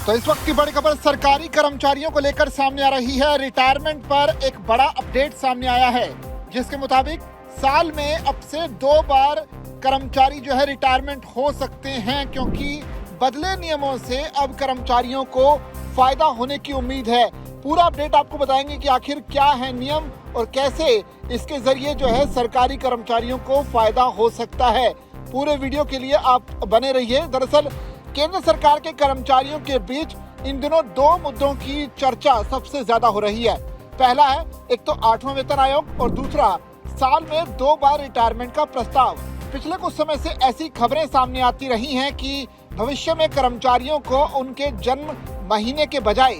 तो इस वक्त की बड़ी खबर सरकारी कर्मचारियों को लेकर सामने आ रही है। रिटायरमेंट पर एक बड़ा अपडेट सामने आया है, जिसके मुताबिक साल में अब से 2 बार कर्मचारी जो है रिटायरमेंट हो सकते हैं, क्योंकि बदले नियमों से अब कर्मचारियों को फायदा होने की उम्मीद है। पूरा अपडेट आपको बताएंगे कि आखिर क्या है नियम और कैसे इसके जरिए जो है सरकारी कर्मचारियों को फायदा हो सकता है। पूरे वीडियो के लिए आप बने रहिए। दरअसल केंद्र सरकार के कर्मचारियों के बीच इन दिनों 2 मुद्दों की चर्चा सबसे ज्यादा हो रही है। पहला है एक तो 8वां वेतन आयोग और दूसरा साल में 2 बार रिटायरमेंट का प्रस्ताव। पिछले कुछ समय से ऐसी खबरें सामने आती रही हैं कि भविष्य में कर्मचारियों को उनके जन्म महीने के बजाय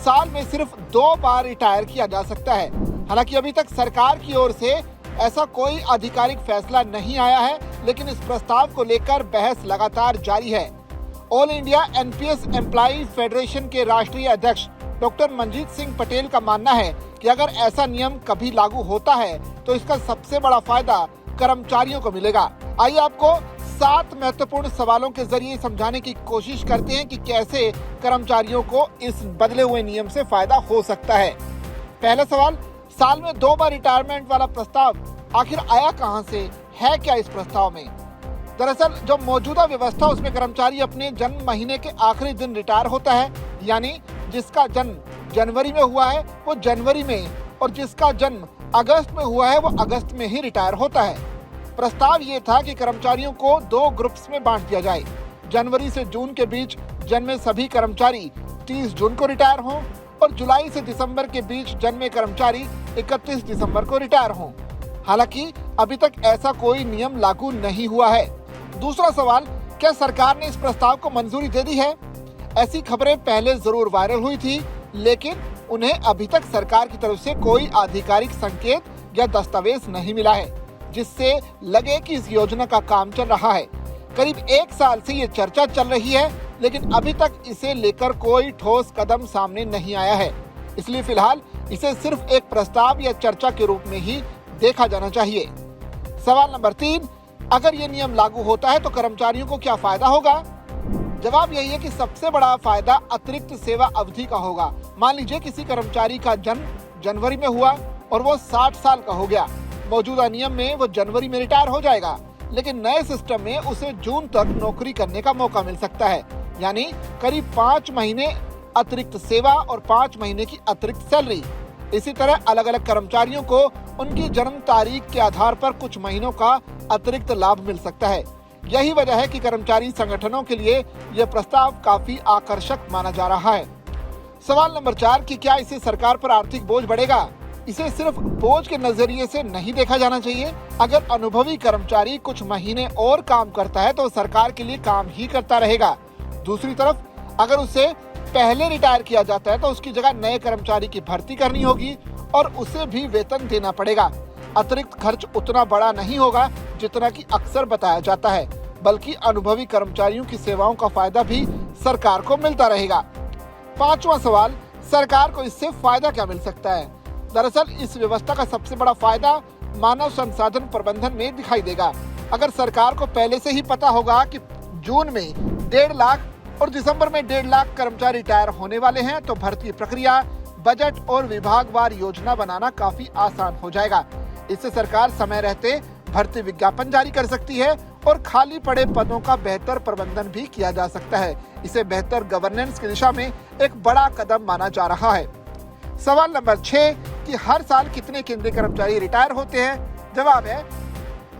साल में सिर्फ 2 बार रिटायर किया जा सकता है। हालांकि अभी तक सरकार की ओर से ऐसा कोई आधिकारिक फैसला नहीं आया है, लेकिन इस प्रस्ताव को लेकर बहस लगातार जारी है। All India NPS employee federation के राष्ट्रीय अध्यक्ष डॉक्टर मनजीत सिंह पटेल का मानना है कि अगर ऐसा नियम कभी लागू होता है तो इसका सबसे बड़ा फायदा कर्मचारियों को मिलेगा। आइए आपको 7 महत्वपूर्ण सवालों के जरिए समझाने की कोशिश करते हैं कि कैसे कर्मचारियों को इस बदले हुए नियम से फायदा हो सकता है। पहला सवाल, साल में 2 बार रिटायरमेंट वाला प्रस्ताव आखिर आया कहां से, है क्या इस प्रस्ताव में? दरअसल जो मौजूदा व्यवस्था उसमें कर्मचारी अपने जन्म महीने के आखिरी दिन रिटायर होता है, यानी जिसका जन्म जनवरी में हुआ है वो जनवरी में और जिसका जन्म अगस्त में हुआ है वो अगस्त में ही रिटायर होता है। प्रस्ताव ये था कि कर्मचारियों को 2 ग्रुप्स में बांट दिया जाए। जनवरी से जून के बीच जन्मे सभी कर्मचारी 30 जून को रिटायर हों और जुलाई से दिसंबर के बीच जन्मे कर्मचारी 31 दिसंबर को रिटायर हों। हालांकि अभी तक ऐसा कोई नियम लागू नहीं हुआ है। दूसरा सवाल, क्या सरकार ने इस प्रस्ताव को मंजूरी दे दी है? ऐसी खबरें पहले जरूर वायरल हुई थी, लेकिन उन्हें अभी तक सरकार की तरफ से कोई आधिकारिक संकेत या दस्तावेज नहीं मिला है, जिससे लगे कि इस योजना का काम चल रहा है। करीब 1 साल से ये चर्चा चल रही है, लेकिन अभी तक इसे लेकर कोई ठोस कदम सामने नहीं आया है। इसलिए फिलहाल इसे सिर्फ एक प्रस्ताव या चर्चा के रूप में ही देखा जाना चाहिए। सवाल नंबर 3, अगर ये नियम लागू होता है तो कर्मचारियों को क्या फायदा होगा? जवाब यही है कि सबसे बड़ा फायदा अतिरिक्त सेवा अवधि का होगा। मान लीजिए किसी कर्मचारी का जन्म जनवरी में हुआ और वो 60 साल का हो गया। मौजूदा नियम में वो जनवरी में रिटायर हो जाएगा, लेकिन नए सिस्टम में उसे जून तक नौकरी करने का मौका मिल सकता है, यानी करीब 5 महीने अतिरिक्त सेवा और 5 महीने की अतिरिक्त सैलरी। इसी तरह अलग अलग कर्मचारियों को उनकी जन्म तारीख के आधार पर कुछ महीनों का अतिरिक्त लाभ मिल सकता है। यही वजह है कि कर्मचारी संगठनों के लिए यह प्रस्ताव काफी आकर्षक माना जा रहा है। सवाल नंबर 4 कि क्या इससे सरकार पर आर्थिक बोझ बढ़ेगा? इसे सिर्फ बोझ के नजरिए से नहीं देखा जाना चाहिए। अगर अनुभवी कर्मचारी कुछ महीने और काम करता है तो सरकार के लिए काम ही करता रहेगा। दूसरी तरफ अगर उसे पहले रिटायर किया जाता है तो उसकी जगह नए कर्मचारी की भर्ती करनी होगी और उसे भी वेतन देना पड़ेगा। अतिरिक्त खर्च उतना बड़ा नहीं होगा जितना कि अक्सर बताया जाता है, बल्कि अनुभवी कर्मचारियों की सेवाओं का फायदा भी सरकार को मिलता रहेगा। 5वां सवाल, सरकार को इससे फायदा क्या मिल सकता है? दरअसल इस व्यवस्था का सबसे बड़ा फायदा मानव संसाधन प्रबंधन में दिखाई देगा। अगर सरकार को पहले से ही पता होगा कि जून में 1.5 लाख और दिसंबर में 1.5 लाख कर्मचारी रिटायर होने वाले हैं, तो भर्ती प्रक्रिया, बजट और विभागवार योजना बनाना काफी आसान हो जाएगा। इससे सरकार समय रहते भर्ती विज्ञापन जारी कर सकती है और खाली पड़े पदों का बेहतर प्रबंधन भी किया जा सकता है। इसे बेहतर गवर्नेंस की दिशा में एक बड़ा कदम माना जा रहा है। सवाल नंबर 6 कि हर साल कितने केंद्रीय कर्मचारी रिटायर होते हैं? जवाब है,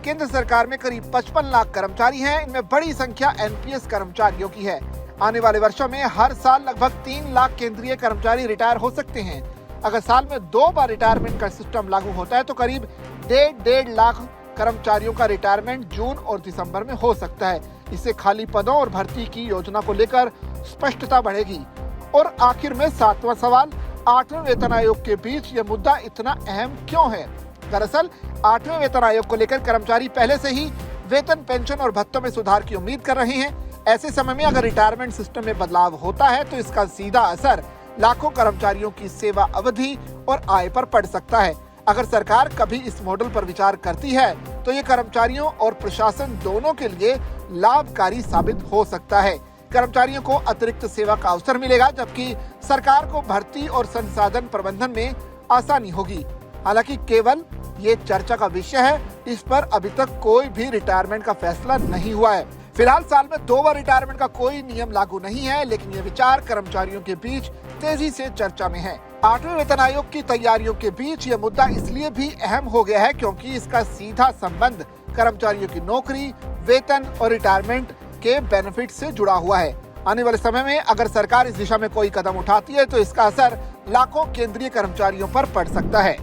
केंद्र सरकार में करीब 55 लाख कर्मचारी हैं। इनमें बड़ी संख्या एनपीएस कर्मचारियों की है। आने वाले वर्षों में हर साल लगभग 3 लाख केंद्रीय कर्मचारी रिटायर हो सकते हैं। अगर साल में 2 बार रिटायरमेंट का सिस्टम लागू होता है तो करीब 1.5 लाख कर्मचारियों का रिटायरमेंट जून और दिसंबर में हो सकता है। इससे खाली पदों और भर्ती की योजना को लेकर स्पष्टता बढ़ेगी। और आखिर में 7वां सवाल, 8वें वेतन आयोग के बीच यह मुद्दा इतना अहम क्यों है? दरअसल 8वें वेतन आयोग को लेकर कर्मचारी पहले से ही वेतन, पेंशन और भत्तों में सुधार की उम्मीद कर रहे हैं। ऐसे समय में अगर रिटायरमेंट सिस्टम में बदलाव होता है तो इसका सीधा असर लाखों कर्मचारियों की सेवा अवधि और आय पर पड़ सकता है। अगर सरकार कभी इस मॉडल पर विचार करती है तो ये कर्मचारियों और प्रशासन दोनों के लिए लाभकारी साबित हो सकता है। कर्मचारियों को अतिरिक्त सेवा का अवसर मिलेगा, जबकि सरकार को भर्ती और संसाधन प्रबंधन में आसानी होगी। हालांकि केवल ये चर्चा का विषय है, इस पर अभी तक कोई भी रिटायरमेंट का फैसला नहीं हुआ है। फिलहाल साल में 2 बार रिटायरमेंट का कोई नियम लागू नहीं है, लेकिन ये विचार कर्मचारियों के बीच तेजी से चर्चा में है। 8वें वेतन आयोग की तैयारियों के बीच ये मुद्दा इसलिए भी अहम हो गया है क्योंकि इसका सीधा संबंध कर्मचारियों की नौकरी, वेतन और रिटायरमेंट के बेनिफिट से जुड़ा हुआ है। आने वाले समय में अगर सरकार इस दिशा में कोई कदम उठाती है तो इसका असर लाखों केंद्रीय कर्मचारियों पर पड़ सकता है।